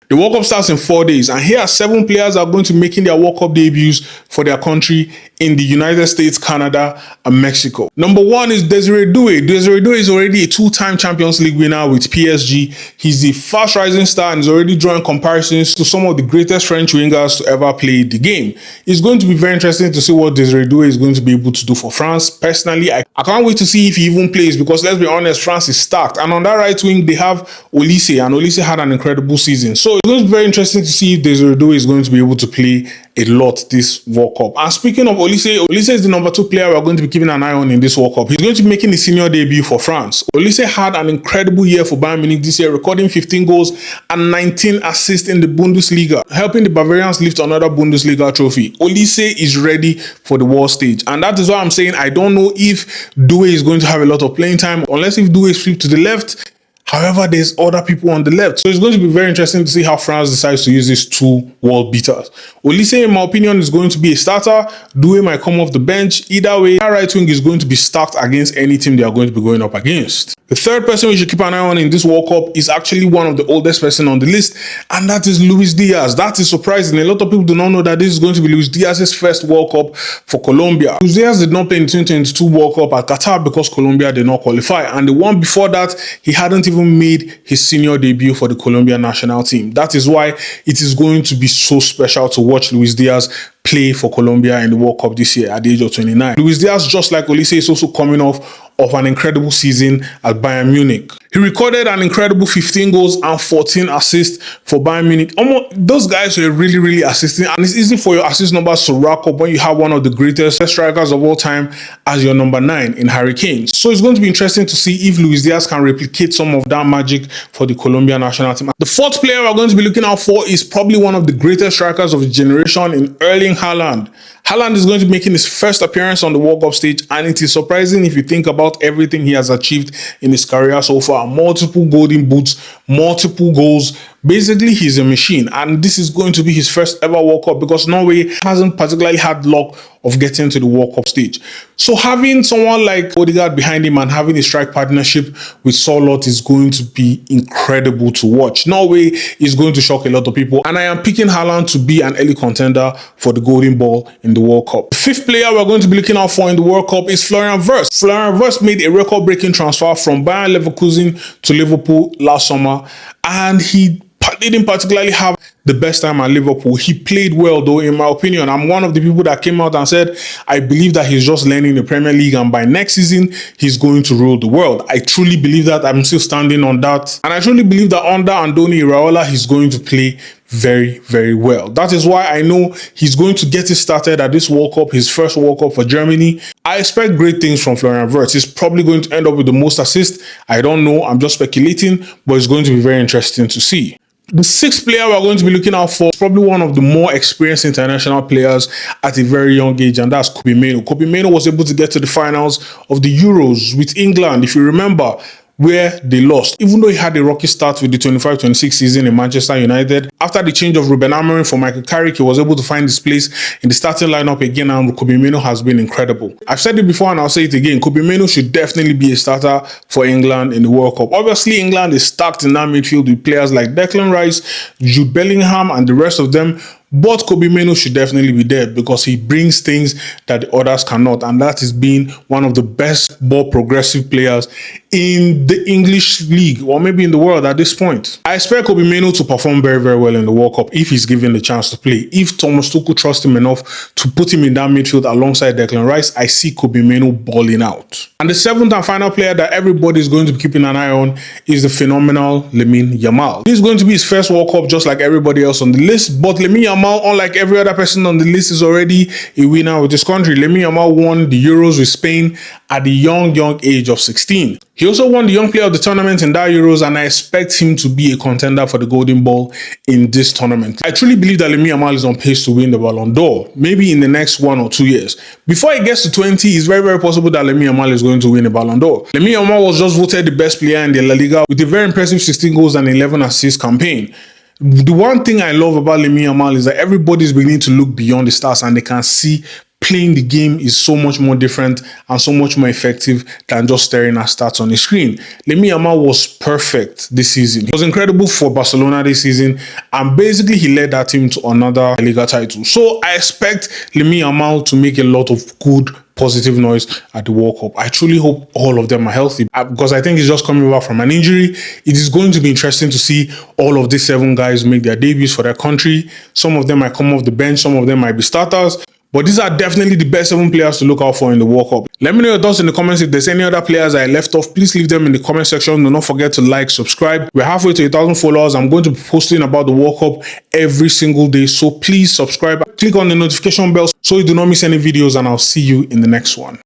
The World Cup starts in 4 days, and here are 7 players that are going to be making their World Cup debuts for their country in the United States, Canada, and Mexico. Number 1 is Desiree Doué. Desiree Doué is already a 2-time Champions League winner with PSG. He's the fast rising star and is already drawing comparisons to some of the greatest French wingers to ever play the game. It's going to be very interesting to see what Desiree Doué is going to be able to do for France. Personally, I can't wait to see if he even plays, because let's be honest, France is stacked. And on that right wing, they have Olise, and Olise had an incredible season. So it's going to be very interesting to see if Desiree Doué is going to be able to play a lot this World Cup. And speaking of Olise, Olise is the number 2 player we're going to be keeping an eye on in this World Cup. He's going to be making his senior debut for France. Olise had an incredible year for Bayern Munich this year, recording 15 goals and 19 assists in the Bundesliga, helping the Bavarians lift another Bundesliga trophy. Olise is ready for the world stage, and that is why I'm saying I don't know if Doué is going to have a lot of playing time, unless if Doué is flipped to the left. However, there's other people on the left. So it's going to be very interesting to see how France decides to use these 2 world beaters. Olise, in my opinion, is going to be a starter. Doué might come off the bench. Either way, that right wing is going to be stacked against any team they are going to be going up against. The third person we should keep an eye on in this World Cup is actually one of the oldest person on the list, and that is Luis Diaz. That is surprising. A lot of people do not know that this is going to be Luis Diaz's first World Cup for Colombia. Luis Diaz did not play in the 2022 World Cup at Qatar because Colombia did not qualify, and the one before that, he hadn't even made his senior debut for the Colombian national team. That is why it is going to be so special to watch Luis Diaz play for Colombia in the World Cup this year at the age of 29. Luis Diaz, just like Olise, is also coming off an incredible season at Bayern Munich. He recorded an incredible 15 goals and 14 assists for Bayern Munich. Those guys were really assisting, and it's easy for your assist numbers to rack up when you have one of the greatest strikers of all time as your number 9 in Harry Kane. So it's going to be interesting to see if Luis Diaz can replicate some of that magic for the Colombian national team. The 4th player we're going to be looking out for is probably one of the greatest strikers of the generation in Erling Haaland. Haaland is going to be making his first appearance on the World Cup stage, and it is surprising if you think about everything he has achieved in his career so far. Multiple golden boots, multiple goals. Basically, he's a machine, and this is going to be his first ever World Cup because Norway hasn't particularly had luck of getting to the World Cup stage. So having someone like Odegaard behind him and having a strike partnership with Sørloth is going to be incredible to watch. Norway is going to shock a lot of people, and I am picking Haaland to be an early contender for the Golden Ball in the World Cup. The 5th player we're going to be looking out for in the World Cup is Florian Wirtz. Florian Wirtz made a record-breaking transfer from Bayern Leverkusen to Liverpool last summer, and he didn't particularly have the best time at Liverpool. He played well, though, in my opinion. I'm one of the people that came out and said, I believe that he's just learning the Premier League, and by next season, he's going to rule the world. I truly believe that. I'm still standing on that. And I truly believe that under Andoni Iraola, he's going to play very well. That is why I know he's going to get it started at this World Cup, his first World Cup for Germany. I expect great things from Florian Wirtz. He's probably going to end up with the most assists. I don't know. I'm just speculating, but it's going to be very interesting to see. The 6th player we're going to be looking out for is probably one of the more experienced international players at a very young age, and that's Kobbie Mainoo. Kobbie Mainoo was able to get to the finals of the Euros with England, if you remember, where they lost. Even though he had a rocky start with the 25-26 season in Manchester United, after the change of Ruben Amorim for Michael Carrick, he was able to find his place in the starting lineup again, and Kobbie Mainoo has been incredible. I've said it before and I'll say it again, Kobbie Mainoo should definitely be a starter for England in the World Cup. Obviously, England is stacked in that midfield with players like Declan Rice, Jude Bellingham, and the rest of them. But Kobbie Mainoo should definitely be there because he brings things that the others cannot, and that is being one of the best ball progressive players in the English league, or maybe in the world at this point. I expect Kobbie Mainoo to perform very well in the World Cup if he's given the chance to play. If Thomas Tuchel trusts him enough to put him in that midfield alongside Declan Rice, I see Kobbie Mainoo balling out. And the 7th and final player that everybody is going to be keeping an eye on is the phenomenal Lamine Yamal. This is going to be his first World Cup just like everybody else on the list, but Lamine Yamal, unlike every other person on the list, is already a winner with his country. Lamine Yamal won the Euros with Spain at the young age of 16. He also won the Young Player of the tournament in that Euros, and I expect him to be a contender for the Golden Ball in this tournament. I truly believe that Lamine Yamal is on pace to win the Ballon d'Or, maybe in the next 1 or 2 years. Before he gets to 20, it's very possible that Lamine Yamal is going to win the Ballon d'Or. Lamine Yamal was just voted the best player in the La Liga with a very impressive 16 goals and 11 assists campaign. The one thing I love about Lamine Yamal is that everybody's beginning to look beyond the stars and they can see playing the game is so much more different and so much more effective than just staring at stats on the screen. Lamine Yamal was perfect this season. He was incredible for Barcelona this season, and basically he led that team to another Liga title. So I expect Lamine Yamal to make a lot of good positive noise at the World Cup. I truly hope all of them are healthy because I think he's just coming back from an injury. It is going to be interesting to see all of these 7 guys make their debuts for their country. Some of them might come off the bench, some of them might be starters. But these are definitely the best 7 players to look out for in the World Cup. Let me know your thoughts in the comments. If there's any other players I left off, please leave them in the comment section. Do not forget to like, subscribe. We're halfway to 1,000 followers. I'm going to be posting about the World Cup every single day. So please subscribe. Click on the notification bell so you do not miss any videos, and I'll see you in the next one.